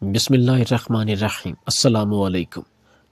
بسم اللہ الرحمن الرحیم۔ السلام علیکم۔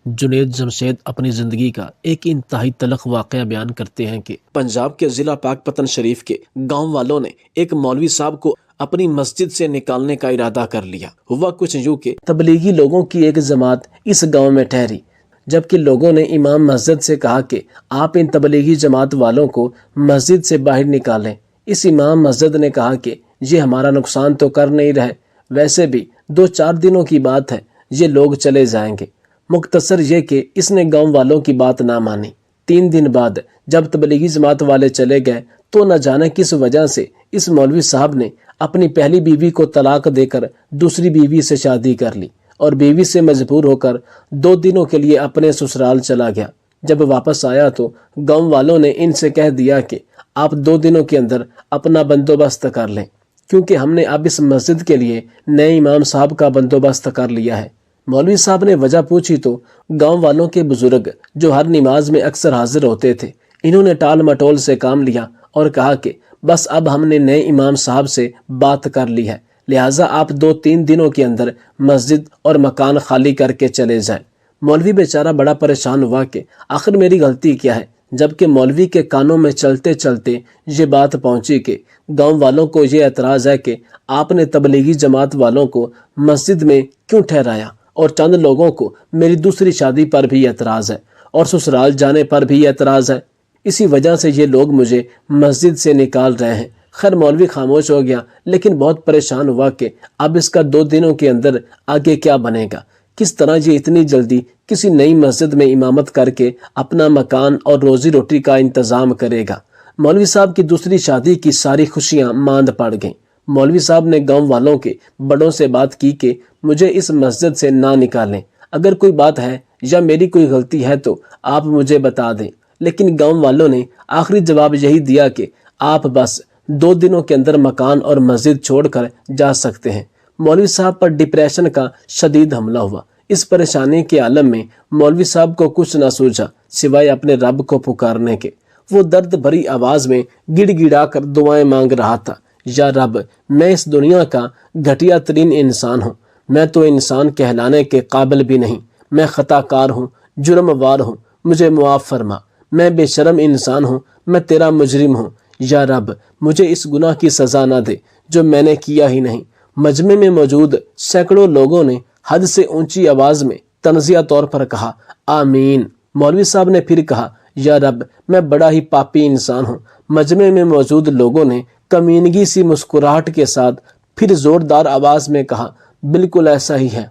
جنید جمشید اپنی زندگی کا ایک انتہائی تلخ واقعہ بیان کرتے ہیں کہ پنجاب کے ضلع پاک پتن شریف کے گاؤں والوں نے ایک مولوی صاحب کو اپنی مسجد سے نکالنے کا ارادہ کر لیا۔ ہوا کچھ یوں کہ تبلیغی لوگوں کی ایک جماعت اس گاؤں میں ٹھہری، جبکہ لوگوں نے امام مسجد سے کہا کہ آپ ان تبلیغی جماعت والوں کو مسجد سے باہر نکالیں۔ اس امام مسجد نے کہا کہ یہ ہمارا نقصان تو کر نہیں رہے، ویسے بھی 2-4 دنوں کی بات ہے، یہ لوگ چلے جائیں گے۔ مختصر یہ کہ اس نے گاؤں والوں کی بات نہ مانی۔ 3 دن بعد جب تبلیغی جماعت والے چلے گئے تو نہ جانے کس وجہ سے اس مولوی صاحب نے اپنی پہلی بیوی کو طلاق دے کر دوسری بیوی سے شادی کر لی اور بیوی سے مجبور ہو کر 2 دنوں کے لیے اپنے سسرال چلا گیا۔ جب واپس آیا تو گاؤں والوں نے ان سے کہہ دیا کہ آپ 2 دنوں کے اندر اپنا بندوبست کر لیں، کیونکہ ہم نے اب اس مسجد کے لیے نئے امام صاحب کا بندوبست کر لیا ہے۔ مولوی صاحب نے وجہ پوچھی تو گاؤں والوں کے بزرگ جو ہر نماز میں اکثر حاضر ہوتے تھے، انہوں نے ٹال مٹول سے کام لیا اور کہا کہ بس اب ہم نے نئے امام صاحب سے بات کر لی ہے، لہٰذا آپ 2-3 دنوں کے اندر مسجد اور مکان خالی کر کے چلے جائیں۔ مولوی بیچارہ بڑا پریشان ہوا کہ آخر میری غلطی کیا ہے، جبکہ مولوی کے کانوں میں چلتے چلتے یہ بات پہنچی کہ گاؤں والوں کو یہ اعتراض ہے کہ آپ نے تبلیغی جماعت والوں کو مسجد میں کیوں ٹھہرایا، اور چند لوگوں کو میری دوسری شادی پر بھی اعتراض ہے اور سسرال جانے پر بھی اعتراض ہے، اسی وجہ سے یہ لوگ مجھے مسجد سے نکال رہے ہیں۔ خیر مولوی خاموش ہو گیا، لیکن بہت پریشان ہوا کہ اب اس کا 2 دنوں کے اندر آگے کیا بنے گا، کس طرح یہ اتنی جلدی کسی نئی مسجد میں امامت کر کے اپنا مکان اور روزی روٹی کا انتظام کرے گا۔ مولوی صاحب کی دوسری شادی کی ساری خوشیاں ماند پڑ گئیں۔ مولوی صاحب نے گاؤں والوں کے بڑوں سے بات کی کہ مجھے اس مسجد سے نہ نکالیں، اگر کوئی بات ہے یا میری کوئی غلطی ہے تو آپ مجھے بتا دیں، لیکن گاؤں والوں نے آخری جواب یہی دیا کہ آپ بس 2 دنوں کے اندر مکان اور مسجد چھوڑ کر جا سکتے ہیں۔ مولوی صاحب پر ڈپریشن کا شدید حملہ ہوا۔ اس پریشانی کے عالم میں مولوی صاحب کو کچھ نہ سوچا سوائے اپنے رب کو پکارنے کے۔ وہ درد بھری آواز میں گڑ گڑا کر دعائیں مانگ رہا تھا، یا رب، میں اس دنیا کا گھٹیا ترین انسان ہوں، میں تو انسان کہلانے کے قابل بھی نہیں، میں خطا کار ہوں، جرم وار ہوں، مجھے معاف فرما، میں بے شرم انسان ہوں، میں تیرا مجرم ہوں، یا رب مجھے اس گناہ کی سزا نہ دے جو میں نے کیا ہی نہیں۔ مجمع میں موجود سینکڑوں لوگوں نے حد سے اونچی آواز میں تنزیہ طور پر کہا آمین۔ مولوی صاحب نے پھر کہا یا رب میں بڑا ہی پاپی انسان ہوں۔ مجمع میں موجود لوگوں نے کمینگی سی مسکراہٹ کے ساتھ پھر زوردار آواز میں کہا بالکل ایسا ہی ہے۔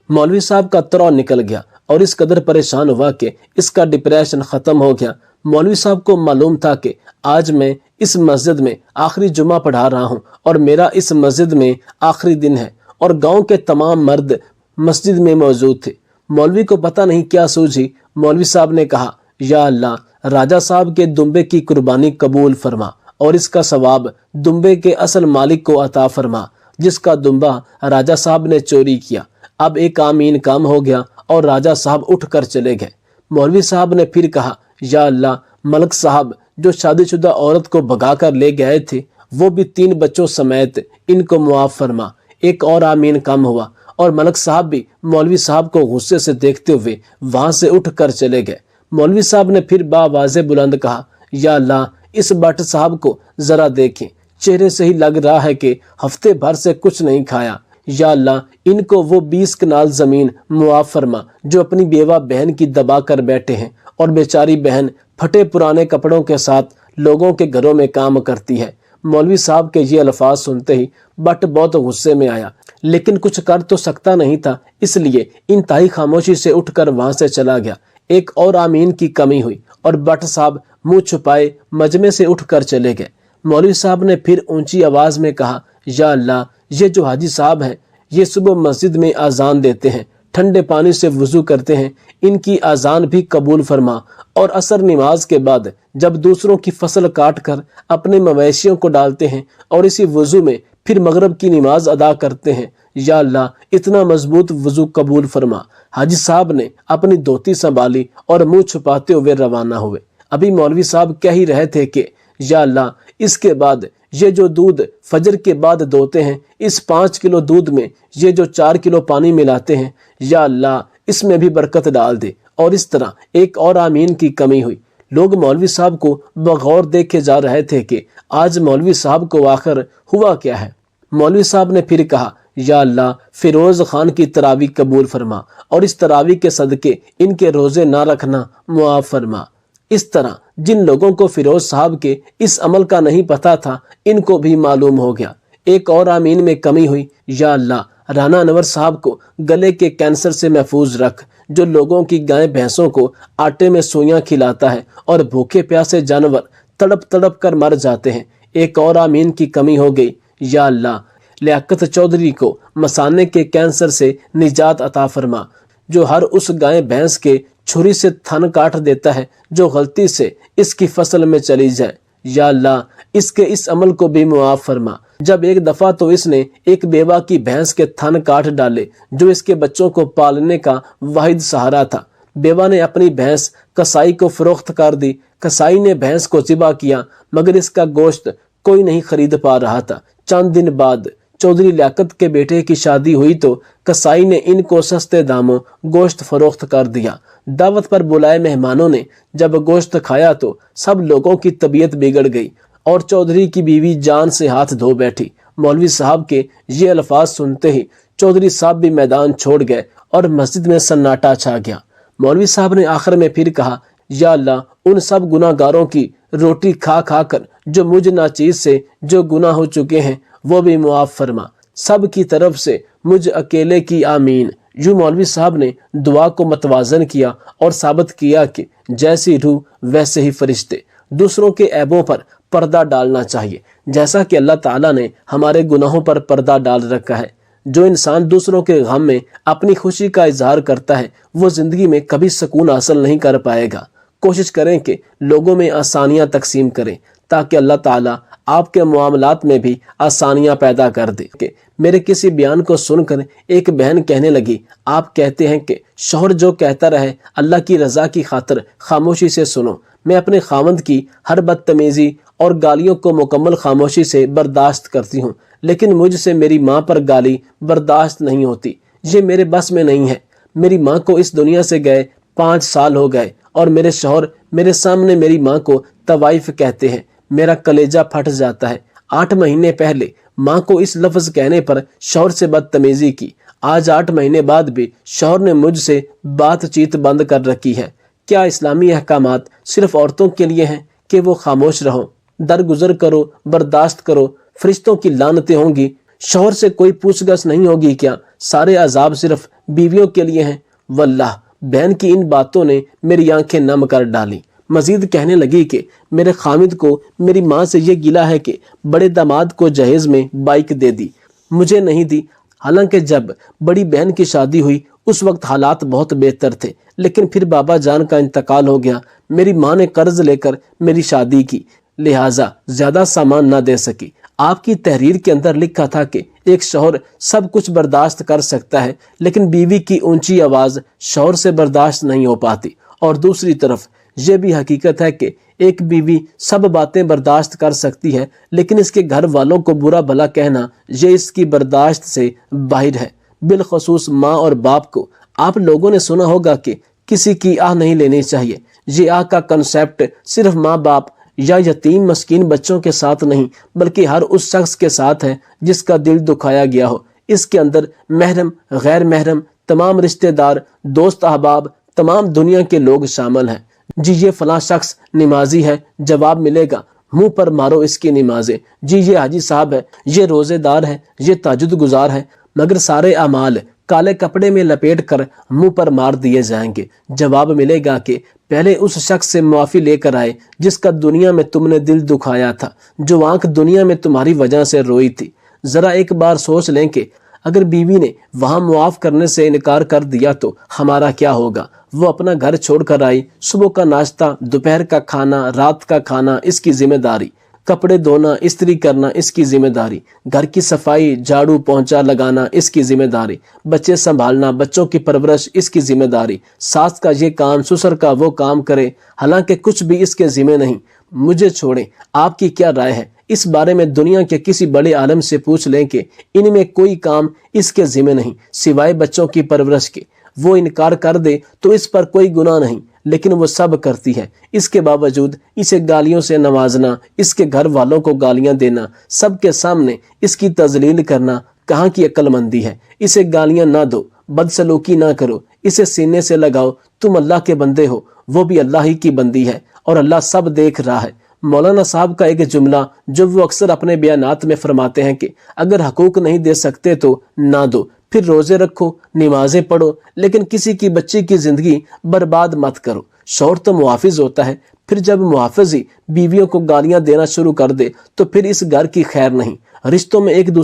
مولوی صاحب کا ترو نکل گیا اور اس قدر پریشان ہوا کہ اس کا ڈپریشن ختم ہو گیا۔ مولوی صاحب کو معلوم تھا کہ آج میں اس مسجد میں آخری جمعہ پڑھا رہا ہوں اور میرا اس مسجد میں آخری دن ہے، اور گاؤں کے تمام مرد مسجد میں موجود تھے۔ مولوی کو پتہ نہیں کیا سوجھی، مولوی صاحب نے کہا یا اللہ، راجہ صاحب کے دمبے کی قربانی قبول فرما اور اس کا ثواب دمبے کے اصل مالک کو عطا فرما جس کا دمبا راجہ صاحب نے چوری کیا۔ اب ایک آمین کام ہو گیا اور راجہ صاحب اٹھ کر چلے گئے۔ مولوی صاحب نے پھر کہا یا اللہ، ملک صاحب جو شادی شدہ عورت کو بھگا کر لے گئے تھے وہ بھی 3 بچوں سمیت ان کو معاف فرما۔ ایک اور آمین کام ہوا اور ملک صاحب بھی مولوی صاحب کو غصے سے دیکھتے ہوئے وہاں سے اٹھ کر چلے گئے۔ مولوی صاحب نے پھر باواضح بلند کہا یا اللہ، اس بٹ صاحب کو ذرا دیکھیں، چہرے سے ہی لگ رہا ہے کہ ہفتے بھر سے کچھ نہیں کھایا۔ یا اللہ، ان کو وہ 20 کنال زمین معاف فرما جو اپنی بیوہ بہن کی دبا کر بیٹھے ہیں، اور بیچاری بہن پھٹے پرانے کپڑوں کے ساتھ لوگوں کے گھروں میں کام کرتی ہے۔ مولوی صاحب کے یہ الفاظ سنتے ہی بٹ بہت غصے میں آیا، لیکن کچھ کر تو سکتا نہیں تھا، اس لیے انتہائی خاموشی سے اٹھ کر وہاں سے چلا گیا۔ ایک اور آمین کی کمی ہوئی اور بٹ صاحب منہ چھپائے مجمع سے اٹھ کر چلے گئے۔ مولوی صاحب نے پھر اونچی آواز میں کہا یا اللہ، یہ جو حاجی صاحب ہیں یہ صبح مسجد میں اذان دیتے ہیں، ٹھنڈے پانی سے وضو کرتے ہیں، ان کی اذان بھی قبول فرما، اور عصر نماز کے بعد جب دوسروں کی فصل کاٹ کر اپنے مویشیوں کو ڈالتے ہیں اور اسی وضو میں پھر مغرب کی نماز ادا کرتے ہیں، یا اللہ اتنا مضبوط وضو قبول فرما۔ حاجی صاحب نے اپنی دھوتی سنبھالی اور منہ چھپاتے ہوئے روانہ ہوئے۔ ابھی مولوی صاحب کہہ ہی رہے تھے کہ یا اللہ، اس کے بعد یہ جو دودھ فجر کے بعد دوتے ہیں، اس 5 کلو دودھ میں یہ جو 4 کلو پانی ملاتے ہیں، یا اللہ اس میں بھی برکت ڈال دے۔ اور اس طرح ایک اور آمین کی کمی ہوئی۔ لوگ مولوی صاحب کو بغور دیکھے جا رہے تھے کہ آج مولوی صاحب کو آخر ہوا کیا ہے۔ مولوی صاحب نے پھر کہا، یا اللہ فیروز خان کی تراویح قبول فرما اور اس تراویح کے صدقے ان کے روزے نہ رکھنا معاف فرما۔ اس طرح جن لوگوں کو فیروز صاحب کے اس عمل کا نہیں پتا تھا، ان کو بھی معلوم ہو گیا۔ ایک اور آمین میں کمی ہوئی، یا اللہ رانا انور صاحب کو گلے کے کینسر سے محفوظ رکھ، جو لوگوں کی گائے بھینسوں کو آٹے میں سوئیاں کھلاتا ہے اور بھوکے پیاسے جانور تڑپ تڑپ کر مر جاتے ہیں۔ ایک اور آمین کی کمی ہو گئی، یا اللہ لیاقت چودھری کو مثانے کے کینسر سے نجات عطا فرما، جو ہر اس گائے بھینس کے چھری سے تھن کاٹ دیتا ہے جو غلطی سے اس کی فصل میں چلی جائے۔ یا اللہ اس کے اس عمل کو بھی معاف فرما۔ جب ایک دفعہ تو اس نے ایک بیوہ کی بھینس کے تھن کاٹ ڈالے جو اس کے بچوں کو پالنے کا واحد سہارا تھا۔ بیوہ نے اپنی بھینس کسائی کو فروخت کر دی۔ کسائی نے بھینس کو ذبح کیا مگر اس کا گوشت کوئی نہیں خرید پا رہا تھا۔ چند دن بعد چودھری لیاقت کے بیٹے کی شادی ہوئی تو کسائی نے ان کو سستے داموں گوشت فروخت کر دیا۔ دعوت پر بلائے مہمانوں نے جب گوشت کھایا تو سب لوگوں کی طبیعت بگڑ گئی اور چودھری کی بیوی جان سے ہاتھ دھو بیٹھی۔ مولوی صاحب کے یہ الفاظ سنتے ہی چودھری صاحب بھی میدان چھوڑ گئے اور مسجد میں سناٹا چھا گیا۔ مولوی صاحب نے آخر میں پھر کہا، یا اللہ ان سب گناہ گاروں کی روٹی کھا کھا کر جو مجھ ناچیز سے جو گناہ ہو چکے ہیں وہ بھی معاف فرما، سب کی طرف سے مجھ اکیلے کی آمین۔ یوں مولوی صاحب نے دعا کو متوازن کیا اور ثابت کیا کہ جیسی روح ویسے ہی فرشتے۔ دوسروں کے عیبوں پر پردہ ڈالنا چاہیے، جیسا کہ اللہ تعالیٰ نے ہمارے گناہوں پر پردہ ڈال رکھا ہے۔ جو انسان دوسروں کے غم میں اپنی خوشی کا اظہار کرتا ہے وہ زندگی میں کبھی سکون حاصل نہیں کر پائے گا۔ کوشش کریں کہ لوگوں میں آسانیاں تقسیم کریں تاکہ اللہ تعالیٰ آپ کے معاملات میں بھی آسانیاں پیدا کر دے۔ کہ میرے کسی بیان کو سن کر ایک بہن کہنے لگی، آپ کہتے ہیں کہ شوہر جو کہتا رہے اللہ کی رضا کی خاطر خاموشی سے سنو۔ میں اپنے خاوند کی ہر بدتمیزی اور گالیوں کو مکمل خاموشی سے برداشت کرتی ہوں، لیکن مجھ سے میری ماں پر گالی برداشت نہیں ہوتی۔ یہ میرے بس میں نہیں ہے۔ میری ماں کو اس دنیا سے گئے 5 سال ہو گئے اور میرے شوہر میرے سامنے میری ماں کو طوائف کہتے ہیں۔ میرا کلیجہ پھٹ جاتا ہے۔ 8 مہینے پہلے ماں کو اس لفظ کہنے پر شوہر سے بدتمیزی کی۔ آج 8 مہینے بعد بھی شوہر نے مجھ سے بات چیت بند کر رکھی ہے۔ کیا اسلامی احکامات صرف عورتوں کے لیے ہیں کہ وہ خاموش رہو، درگزر کرو، برداشت کرو؟ فرشتوں کی لعنتیں ہوں گی۔ شوہر سے کوئی پوچھ گچھ نہیں ہوگی کیا؟ سارے عذاب صرف بیویوں کے لیے ہیں؟ واللہ بہن کی ان باتوں نے میری آنکھیں نم کر ڈالی۔ مزید کہنے لگی کہ میرے خامد کو میری ماں سے یہ گلہ ہے کہ بڑے داماد کو جہیز میں بائک دے دی، مجھے نہیں دی۔ حالانکہ جب بڑی بہن کی شادی ہوئی اس وقت حالات بہت بہتر تھے، لیکن پھر بابا جان کا انتقال ہو گیا۔ میری ماں نے قرض لے کر میری شادی کی، لہٰذا زیادہ سامان نہ دے سکی۔ آپ کی تحریر کے اندر لکھا تھا کہ ایک شوہر سب کچھ برداشت کر سکتا ہے لیکن بیوی کی اونچی آواز شوہر سے برداشت نہیں ہو پاتی۔ اور دوسری طرف یہ بھی حقیقت ہے کہ ایک بیوی سب باتیں برداشت کر سکتی ہے لیکن اس کے گھر والوں کو برا بھلا کہنا یہ اس کی برداشت سے باہر ہے، بالخصوص ماں اور باپ کو۔ آپ لوگوں نے سنا ہوگا کہ کسی کی آہ نہیں لینی چاہیے۔ یہ آہ کا کنسیپٹ صرف ماں باپ یا یتیم مسکین بچوں کے ساتھ نہیں بلکہ ہر اس شخص کے ساتھ ہے جس کا دل دکھایا گیا ہو۔ اس کے اندر محرم، غیر محرم، تمام رشتہ دار، دوست احباب، تمام دنیا کے لوگ شامل ہیں۔ جی یہ فلاں شخص نمازی ہے، جواب ملے گا منہ پر مارو اس کی نمازیں۔ جی یہ حاجی صاحب ہے، یہ روزے دار ہے، یہ تہجد گزار ہے، مگر سارے اعمال کالے کپڑے میں لپیٹ کر منہ پر مار دیے جائیں گے۔ جواب ملے گا کہ پہلے اس شخص سے معافی لے کر آئے جس کا دنیا میں تم نے دل دکھایا تھا، جو آنکھ دنیا میں تمہاری وجہ سے روئی تھی۔ ذرا ایک بار سوچ لیں کہ اگر بیوی نے وہاں معاف کرنے سے انکار کر دیا تو ہمارا کیا ہوگا؟ وہ اپنا گھر چھوڑ کر آئی، صبح کا ناشتہ، دوپہر کا کھانا، رات کا کھانا اس کی ذمہ داری، کپڑے دھونا، استری کرنا اس کی ذمہ داری، گھر کی صفائی، جھاڑو پونچھا لگانا اس کی ذمہ داری، بچے سنبھالنا، بچوں کی پرورش اس کی ذمہ داری، ساس کا یہ کام، سسر کا وہ کام کرے، حالانکہ کچھ بھی اس کے ذمہ نہیں۔ مجھے چھوڑیں، آپ کی کیا رائے ہے؟ اس بارے میں دنیا کے کسی بڑے عالم سے پوچھ لیں کہ ان میں کوئی کام اس کے ذمہ نہیں سوائے بچوں کی پرورش کے، وہ انکار کر دے تو اس پر کوئی گناہ نہیں، لیکن وہ سب کرتی ہے۔ اس کے باوجود اسے گالیوں سے نوازنا، اس کے گھر والوں کو گالیاں دینا، سب کے سامنے اس کی تذلیل کرنا کہاں کی عقل مندی ہے؟ اسے گالیاں نہ دو، بدسلوکی نہ کرو، اسے سینے سے لگاؤ، تم اللہ کے بندے ہو، وہ بھی اللہ ہی کی بندی ہے اور اللہ سب دیکھ رہا ہے۔ مولانا صاحب کا ایک جملہ جو وہ اکثر اپنے بیانات میں فرماتے ہیں کہ اگر حقوق نہیں دے سکتے تو نہ دو، پھر روزے رکھو، نمازیں پڑھو، لیکن کسی کی بچی کی زندگی برباد مت کرو۔ شوہر تو محافظ ہوتا ہے، پھر جب محافظ ہی بیویوں کو گالیاں دینا شروع کر دے تو پھر اس گھر کی خیر نہیں۔ رشتوں میں ایک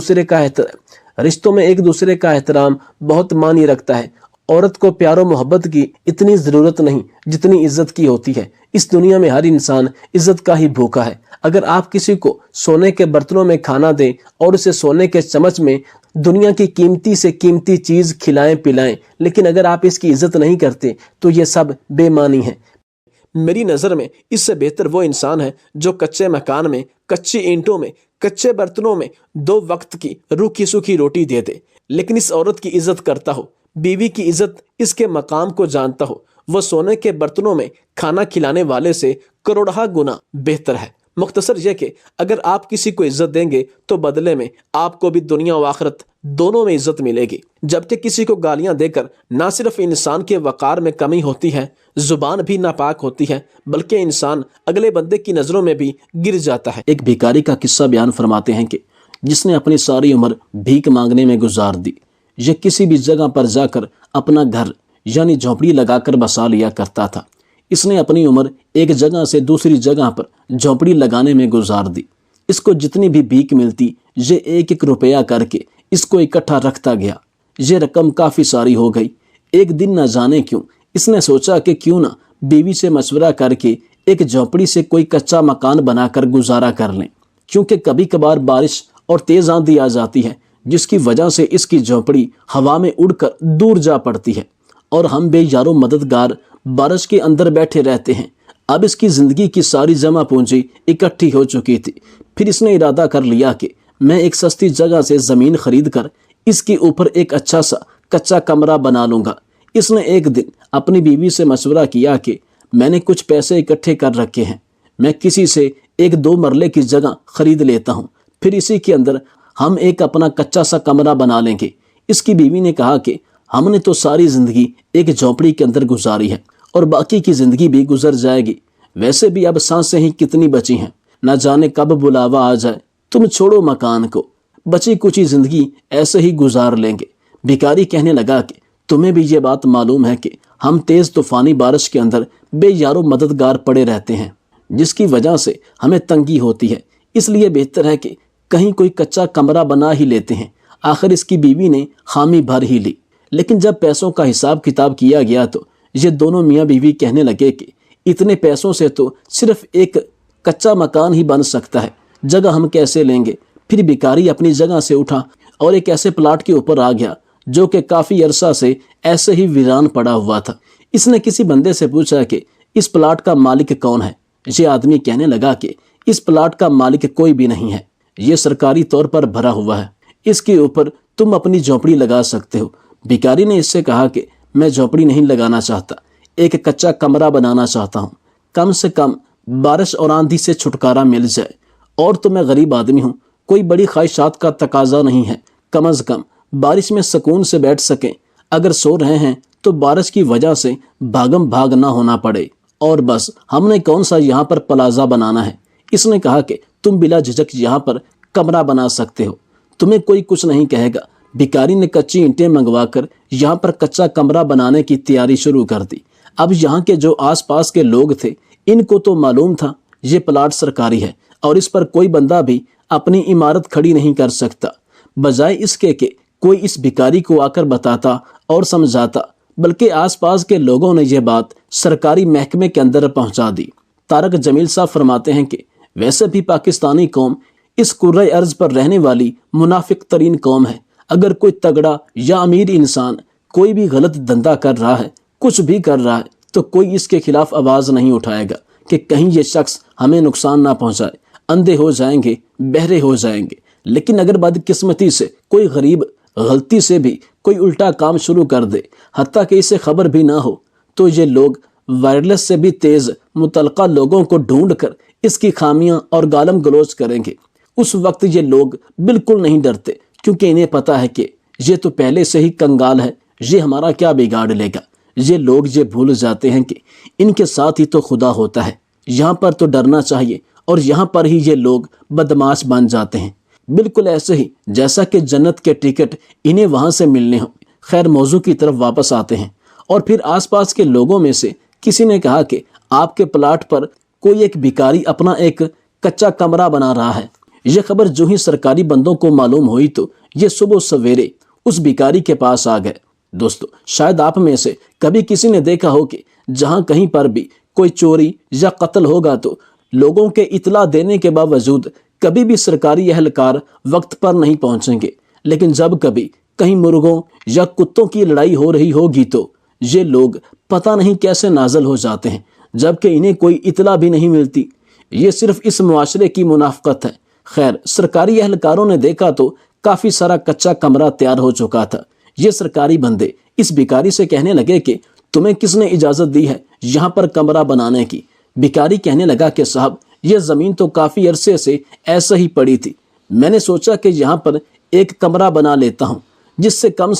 دوسرے کا احترام بہت معنی رکھتا ہے۔ عورت کو پیار و محبت کی اتنی ضرورت نہیں جتنی عزت کی ہوتی ہے۔ اس دنیا میں ہر انسان عزت کا ہی بھوکا ہے۔ اگر آپ کسی کو سونے کے برتنوں میں کھانا دیں اور اسے سونے کے چمچ میں دنیا کی قیمتی سے قیمتی چیز کھلائیں پلائیں، لیکن اگر آپ اس کی عزت نہیں کرتے تو یہ سب بے معنی ہے۔ میری نظر میں اس سے بہتر وہ انسان ہے جو کچے مکان میں، کچی اینٹوں میں، کچے برتنوں میں 2 وقت کی روکھی سوکھی روٹی دے دے، لیکن اس عورت کی عزت کرتا ہو، بیوی کی عزت اس کے مقام کو جانتا ہو، وہ سونے کے برتنوں میں کھانا کھلانے والے سے کروڑہ گنا بہتر ہے۔ مختصر یہ کہ اگر آپ کسی کو عزت دیں گے تو بدلے میں آپ کو بھی دنیا و آخرت دونوں میں عزت ملے گی، جبکہ کسی کو گالیاں دے کر نہ صرف انسان کے وقار میں کمی ہوتی ہے، زبان بھی ناپاک ہوتی ہے، بلکہ انسان اگلے بندے کی نظروں میں بھی گر جاتا ہے۔ ایک بھیکاری کا قصہ بیان فرماتے ہیں کہ جس نے اپنی ساری عمر بھیک مانگنے میں گزار دی، یہ کسی بھی جگہ پر جا کر اپنا گھر یعنی جھونپڑی لگا کر بسا لیا کرتا تھا۔ اس نے اپنی عمر ایک جگہ سے دوسری جگہ پر جھونپڑی لگانے میں گزار دی۔ اس کو جتنی بھی بھیک ملتی یہ 1-1 روپیہ کر کے اس کو اکٹھا رکھتا گیا۔ یہ رقم کافی ساری ہو گئی۔ ایک دن نہ جانے کیوں اس نے سوچا کہ کیوں نہ بیوی سے مشورہ کر کے ایک جھونپڑی سے کوئی کچا مکان بنا کر گزارا کر لیں، کیونکہ کبھی کبھار بارش اور تیز آندھی آ جاتی ہے جس کی وجہ سے اس کی جھونپڑی ہوا میں اڑ کر دور جا پڑتی ہے اور ہم بے یارو مددگار بارش کے اندر بیٹھے رہتے ہیں۔ اب اس کی زندگی کی ساری جمع پونجی اکٹھی ہو چکی تھی۔ پھر اس نے ارادہ کر لیا کہ میں ایک سستی جگہ سے زمین خرید کر اس کے اوپر ایک اچھا سا کچا کمرہ بنا لوں گا۔ اس نے ایک دن اپنی بیوی سے مشورہ کیا کہ میں نے کچھ پیسے اکٹھے کر رکھے ہیں، میں کسی سے 1-2 مرلے کی جگہ خرید لیتا ہوں، پھر اسی کے اندر ہم ایک اپنا کچا سا کمرہ بنا لیں گے۔ اس کی بیوی نے کہا کہ ہم نے تو ساری زندگی ایک جھونپڑی کے اندر گزاری ہے اور باقی کی زندگی بھی گزر جائے گی، ویسے بھی اب سانسیں ہی کتنی بچی ہیں، نہ جانے کب بلاوا آ جائے، تم چھوڑو مکان کو، بچی کچی زندگی ایسے ہی گزار لیں گے۔ بھکاری کہنے لگا کہ تمہیں بھی یہ بات معلوم ہے کہ ہم تیز طوفانی بارش کے اندر بے یارو مددگار پڑے رہتے ہیں، جس کی وجہ سے ہمیں تنگی ہوتی ہے، اس لیے بہتر ہے کہ کہیں کوئی کچا کمرہ بنا ہی لیتے ہیں۔ آخر اس کی بیوی نے خامی بھر ہی لی، لیکن جب پیسوں کا حساب کتاب کیا گیا تو یہ دونوں میاں بیوی کہنے لگے کہ اتنے پیسوں سے تو صرف ایک کچا مکان ہی بن سکتا ہے، جگہ ہم کیسے لیں گے؟ پھر بھکاری اپنی جگہ سے اٹھا اور ایک ایسے پلاٹ کے اوپر آ گیا جو کہ کافی عرصہ سے ایسے ہی ویران پڑا ہوا تھا۔ اس نے کسی بندے سے پوچھا کہ اس پلاٹ کا مالک کون ہے؟ یہ آدمی کہنے لگا کہ اس پلاٹ کا مالک کوئی بھی نہیں ہے، یہ سرکاری طور پر بھرا ہوا ہے، اس کے اوپر تم اپنی جھونپڑی لگا سکتے ہو۔ بھکاری نے اس سے کہا کہ میں جھونپڑی نہیں لگانا چاہتا، ایک کچا کمرہ بنانا چاہتا ہوں، کم سے کم بارش اور آندھی سے چھٹکارا مل جائے، اور تو میں غریب آدمی ہوں، کوئی بڑی خواہشات کا تقاضا نہیں ہے، کم از کم بارش میں سکون سے بیٹھ سکیں، اگر سو رہے ہیں تو بارش کی وجہ سے بھاگم بھاگ نہ ہونا پڑے، اور بس ہم نے کون سا یہاں پر پلازا بنانا ہے۔ اس نے کہا کہ تم بلا جھجک یہاں پر کمرہ بنا سکتے ہو، تمہیں کوئی کچھ نہیں کہے گا۔ بھکاری نے کچی اینٹیں منگوا کر یہاں پر کچا کمرہ بنانے کی تیاری شروع کر دی۔ اب یہاں کے جو آس پاس کے لوگ تھے ان کو تو معلوم تھا یہ پلاٹ سرکاری ہے اور اس پر کوئی بندہ بھی اپنی عمارت کھڑی نہیں کر سکتا، بجائے اس کے کہ کوئی اس بھکاری کو آ کر بتاتا اور سمجھاتا، بلکہ آس پاس کے لوگوں نے یہ بات سرکاری محکمے کے اندر پہنچا دی۔ طارق جمیل صاحب فرماتے ہیں کہ ویسے بھی پاکستانی قوم اس کرۂ ارض پر رہنے والی منافق ترین قوم ہے۔ اگر کوئی تگڑا یا امیر انسان کوئی بھی غلط دھندا کر رہا ہے، کچھ بھی کر رہا ہے، تو کوئی اس کے خلاف آواز نہیں اٹھائے گا کہ کہیں یہ شخص ہمیں نقصان نہ پہنچائے۔ اندھے ہو جائیں گے، بہرے ہو جائیں گے۔ لیکن اگر بدقسمتی سے کوئی غریب غلطی سے بھی کوئی الٹا کام شروع کر دے، حتیٰ کہ اسے خبر بھی نہ ہو، تو یہ لوگ وائرلیس سے بھی تیز متعلقہ لوگوں کو ڈھونڈ کر اس کی خامیاں اور گالم گلوچ کریں گے۔ اس وقت یہ لوگ بالکل نہیں ڈرتے، کیونکہ انہیں پتا ہے کہ یہ تو پہلے سے ہی کنگال ہے، یہ ہمارا کیا بگاڑ لے گا۔ یہ لوگ یہ بھول جاتے ہیں کہ ان کے ساتھ ہی تو خدا ہوتا ہے۔ یہاں پر تو ڈرنا چاہیے، اور یہاں پر ہی یہ لوگ بدمعاش بن جاتے ہیں، بالکل ایسے ہی جیسا کہ جنت کے ٹکٹ انہیں وہاں سے ملنے ہوں۔ خیر، موضوع کی طرف واپس آتے ہیں، اور پھر آس پاس کے لوگوں میں سے کسی نے کہا کہ آپ کے پلاٹ پر کوئی ایک بھکاری اپنا ایک کچا کمرہ بنا رہا ہے۔ یہ خبر جو ہی سرکاری بندوں کو معلوم ہوئی تو یہ صبح سویرے اس بھکاری کے پاس آ گئے۔ دوستو، شاید آپ میں سے کبھی کسی نے دیکھا ہو کہ جہاں کہیں پر بھی کوئی چوری یا قتل ہوگا تو لوگوں کے اطلاع دینے کے باوجود کبھی بھی سرکاری اہلکار وقت پر نہیں پہنچیں گے، لیکن جب کبھی کہیں مرغوں یا کتوں کی لڑائی ہو رہی ہوگی تو یہ لوگ پتہ نہیں کیسے نازل ہو جاتے ہیں، جبکہ انہیں کوئی اطلاع بھی نہیں ملتی۔ یہ صرف اس معاشرے کی منافقت ہے۔ خیر، سرکاری اہلکاروں نے دیکھا تو کافی سارا کچا کمرہ تیار ہو چکا تھا۔ یہ سرکاری بندے اس بھکاری سے کہنے لگے کہ تمہیں کس نے اجازت دی ہے یہاں پر کمرہ بنانے کی؟ بھکاری کہنے لگا کہ صاحب، یہ زمین تو کافی عرصے سے ایسے ہی پڑی تھی، میں نے سوچا کہ یہاں پر ایک کمرہ بنا لیتا ہوں، جس سے کم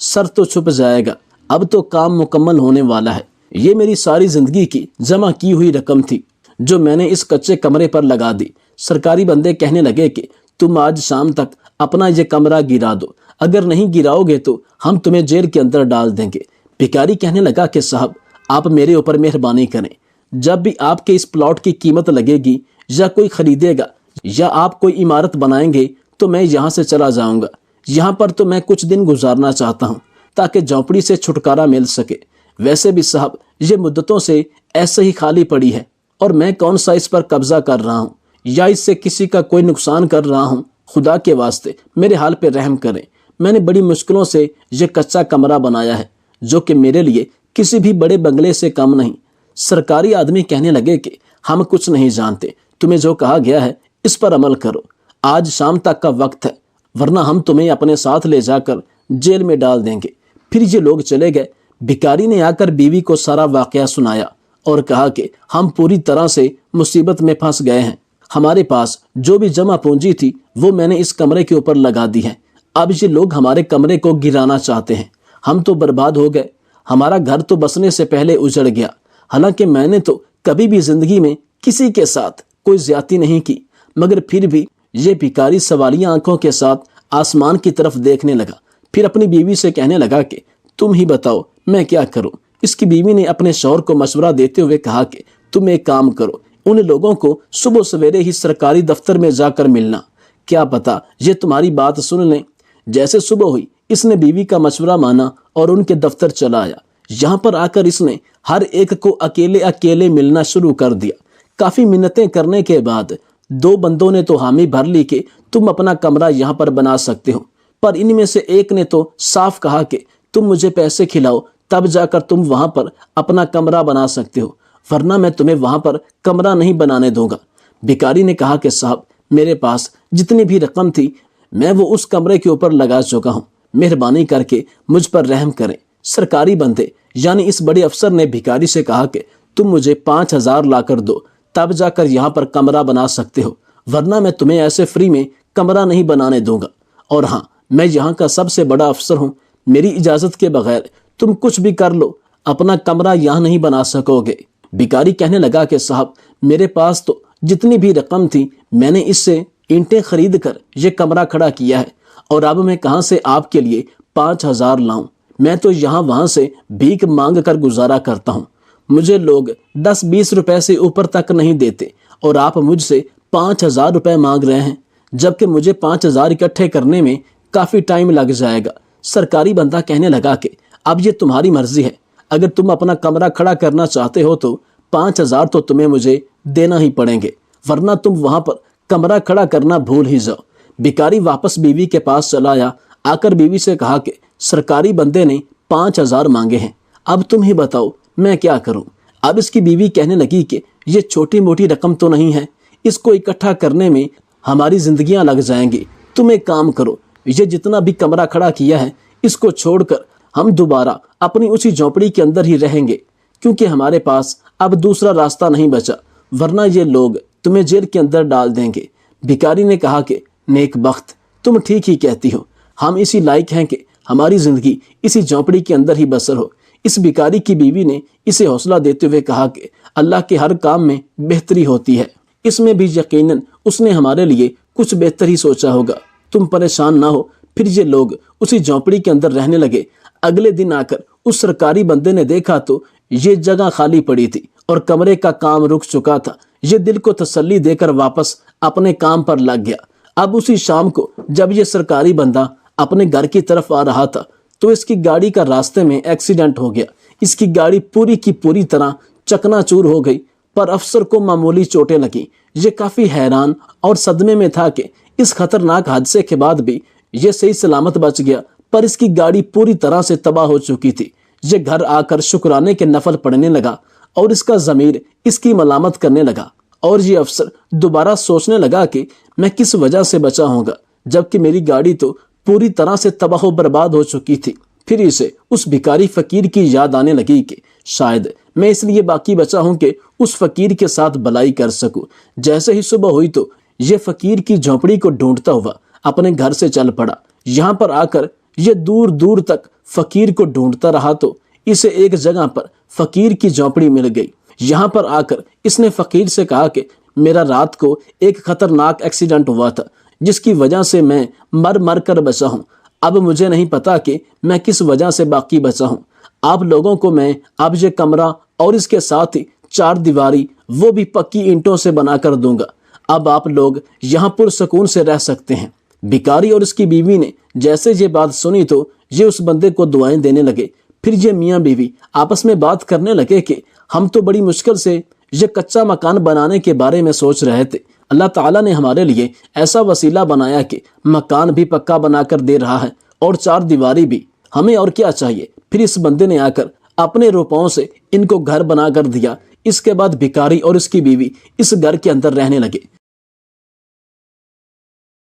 سر تو چھپ جائے گا۔ اب تو کام مکمل ہونے والا ہے۔ یہ میری ساری زندگی کی جمع کی ہوئی رقم تھی جو میں نے اس کچے کمرے پر لگا دی۔ سرکاری بندے کہنے لگے کہ تم آج شام تک اپنا یہ کمرہ گرا دو، اگر نہیں گراؤ گے تو ہم تمہیں جیل کے اندر ڈال دیں گے۔ بھکاری کہنے لگا کہ صاحب، آپ میرے اوپر مہربانی کریں، جب بھی آپ کے اس پلاٹ کی قیمت لگے گی یا کوئی خریدے گا یا آپ کوئی عمارت بنائیں گے تو میں یہاں سے چلا جاؤں گا۔ یہاں پر تو میں کچھ دن گزارنا چاہتا ہوں تاکہ جھونپڑی سے چھٹکارا مل سکے۔ ویسے بھی صاحب، یہ مدتوں سے ایسے ہی خالی پڑی ہے، اور میں کون سا اس پر قبضہ کر رہا ہوں یا اس سے کسی کا کوئی نقصان کر رہا ہوں؟ خدا کے واسطے میرے حال پہ رحم کریں۔ میں نے بڑی مشکلوں سے یہ کچا کمرہ بنایا ہے، جو کہ میرے لیے کسی بھی بڑے بنگلے سے کم نہیں۔ سرکاری آدمی کہنے لگے کہ ہم کچھ نہیں جانتے، تمہیں جو کہا گیا ہے اس پر عمل کرو، آج شام تک کا وقت ہے، ورنہ ہم تمہیں اپنے ساتھ لے جا کر جیل میں ڈال دیں گے۔ پھر یہ لوگ چلے گئے۔ بھکاری نے آ کر بیوی کو سارا واقعہ سنایا اور کہا کہ ہم پوری طرح سے مصیبت میں پھنس گئے ہیں، ہمارے پاس جو بھی جمع پونجی تھی وہ میں نے اس کمرے کے اوپر لگا دی ہے، اب یہ لوگ ہمارے کمرے کو گرانا چاہتے ہیں، ہم تو برباد ہو گئے، ہمارا گھر تو بسنے سے پہلے اجڑ گیا۔ حالانکہ میں نے تو کبھی بھی زندگی میں کسی کے ساتھ کوئی زیادتی نہیں کی، مگر پھر بھی یہ بھکاری سوالیہ آنکھوں کے ساتھ آسمان کی طرف دیکھنے لگا۔ پھر اپنی بیوی سے کہنے لگا کہ تم ہی بتاؤ میں کیا کروں۔ اس کی بیوی نے اپنے شوہر کو مشورہ دیتے ہوئے کہا کہ تم ایک کام کرو، ان لوگوں کو صبح سویرے ہی سرکاری دفتر میں جا کر ملنا، کیا پتا یہ تمہاری بات سن لیں۔ جیسے صبح ہوئی، اس نے بیوی کا مشورہ مانا اور ان کے دفتر چلا آیا۔ یہاں پر آ کر اس نے ہر ایک کو اکیلے ملنا شروع کر دیا۔ کافی منتیں کرنے کے بعد دو بندوں نے تو حامی بھر لی کہ تم اپنا کمرہ یہاں پر بنا سکتے ہو، پر ان میں سے ایک نے تو صاف کہا کہ تم مجھے پیسے کھلاؤ تب جا کر تم وہاں پر اپنا کمرہ بنا سکتے ہو، ورنہ میں تمہیں وہاں پر کمرہ نہیں بنانے دوں گا۔ بھکاری نے کہا کہ صاحب، میرے پاس جتنی بھی رقم تھی میں وہ اس کمرے کے اوپر لگا چکا ہوں، مہربانی کر کے مجھ پر رحم کریں۔ سرکاری بندے یعنی اس بڑے افسر نے بھکاری سے کہا کہ تم مجھے 5,000 لا کر دو، تب جا کر یہاں پر کمرہ بنا سکتے ہو، ورنہ میں تمہیں ایسے فری میں کمرہ نہیں بنانے دوں گا۔ اور ہاں، میں یہاں کا سب سے بڑا افسر ہوں، میری اجازت کے بغیر تم کچھ بھی کر لو، اپنا کمرہ یہاں نہیں بنا سکو گے۔ بھکاری کہنے لگا کہ صاحب، میرے پاس تو جتنی بھی رقم تھی میں نے اس سے اینٹیں خرید کر یہ کمرہ کھڑا کیا ہے، اور اب میں کہاں سے آپ کے لیے 5,000 لاؤں؟ میں تو یہاں وہاں سے بھیک مانگ کر گزارا کرتا ہوں، مجھے لوگ 10-20 روپے سے اوپر تک نہیں دیتے، اور آپ مجھ سے 5,000 روپے مانگ رہے ہیں، جبکہ مجھے 5,000 اکٹھے کرنے میں کافی ٹائم لگ جائے گا۔ سرکاری بندہ کہنے لگا کہ اب یہ تمہاری مرضی ہے، اگر تم اپنا کمرہ کھڑا کرنا چاہتے ہو تو 5,000 تو تمہیں مجھے دینا ہی پڑیں گے، ورنہ تم وہاں پر کمرہ کھڑا کرنا بھول ہی جاؤ۔ بھکاری واپس بیوی کے پاس چلا آیا، آ کر بیوی سے کہا کہ سرکاری بندے نے 5,000 مانگے ہیں، اب تم ہی بتاؤ میں کیا کروں۔ اب اس کی بیوی کہنے لگی کہ یہ چھوٹی موٹی رقم تو نہیں ہے، اس کو اکٹھا کرنے میں ہماری زندگیاں لگ جائیں گی، تم ایک کام کرو، یہ جتنا بھی کمرہ کھڑا کیا ہے اس کو چھوڑ کر ہم دوبارہ اپنی اسی جھونپڑی کے اندر ہی رہیں گے، کیونکہ ہمارے پاس اب دوسرا راستہ نہیں بچا، ورنہ یہ لوگ تمہیں جیل کے اندر ڈال دیں گے۔ بھکاری نے کہا کہ نیک بخت، تم ٹھیک ہی کہتی ہو، ہم اسی لائق ہیں کہ ہماری زندگی اسی جھونپڑی کے اندر ہی بسر ہو۔ اس بھکاری کی بیوی نے اسے حوصلہ دیتے ہوئے کہا کہ اللہ کے ہر کام میں بہتری ہوتی ہے، اس میں بھی یقیناً اس نے ہمارے لیے کچھ بہتر ہی سوچا ہوگا، تم پریشان نہ ہو۔ پھر یہ لوگ اسی جھونپڑی کے اندر رہنے لگے۔ اگلے دن آ کر اس سرکاری بندے نے دیکھا تو یہ جگہ خالی پڑی تھی اور کمرے کا کام رک چکا تھا۔ یہ دل کو تسلی دے کر واپس اپنے کام پر لگ گیا۔ اب اسی شام کو جب یہ سرکاری بندہ اپنے گھر کی طرف آ رہا تھا تو اس کی گاڑی کا راستے میں ایکسیڈنٹ ہو گیا۔ اس کی گاڑی پوری کی پوری طرح چکنا چور ہو گئی، پر افسر کو معمولی چوٹیں لگیں۔ یہ کافی حیران اور صدمے میں تھا کہ اس خطرناک حادثے کے بعد بھی یہ صحیح سلامت بچ گیا، پر اس کی گاڑی پوری طرح سے تباہ ہو چکی تھی۔ یہ گھر آ کر شکرانے کے نفل پڑھنے لگا اور اس کا ضمیر اس کی ملامت کرنے لگا، اور یہ افسر دوبارہ سوچنے لگا کہ میں کس وجہ سے بچا ہوں گا، جبکہ میری گاڑی تو پوری طرح سے تباہ و برباد ہو چکی تھی۔ پھر اسے اس بھکاری فقیر کی یاد آنے لگی کہ شاید میں اس لیے باقی بچا ہوں کہ اس فقیر کے ساتھ بھلائی کر سکوں۔ جیسے ہی صبح ہوئی تو یہ فقیر کی جھونپڑی کو ڈھونڈتا ہوا اپنے گھر سے چل پڑا۔ یہاں پر آ کر یہ دور دور تک فقیر کو ڈھونڈتا رہا تو اسے ایک جگہ پر فقیر کی جھونپڑی مل گئی۔ یہاں پر آ کر اس نے فقیر سے کہا کہ میرا رات کو ایک خطرناک ایکسیڈنٹ ہوا تھا جس کی وجہ سے میں مر کر بچا ہوں۔ اب مجھے نہیں پتا کہ میں کس وجہ سے باقی بچا ہوں۔ آپ لوگوں کو میں اب یہ کمرہ اور اس کے ساتھ ہی 4 دیواری وہ بھی پکی اینٹوں سے بنا کر دوں گا۔ اب آپ لوگ یہاں پرسکون سے رہ سکتے ہیں۔ بھکاری اور اس کی بیوی نے جیسے یہ بات سنی تو یہ اس بندے کو دعائیں دینے لگے۔ پھر یہ میاں بیوی آپس میں بات کرنے لگے کہ ہم تو بڑی مشکل سے یہ کچا مکان بنانے کے بارے میں سوچ رہے تھے، اللہ تعالیٰ نے ہمارے لیے ایسا وسیلہ بنایا کہ مکان بھی پکا بنا کر دے رہا ہے اور 4 دیواری بھی، ہمیں اور کیا چاہیے۔ پھر اس بندے نے آ کر اپنے روپوں سے ان کو گھر بنا کر دیا۔ اس کے بعد بھکاری اور اس کی بیوی اس گھر کے اندر رہنے لگے۔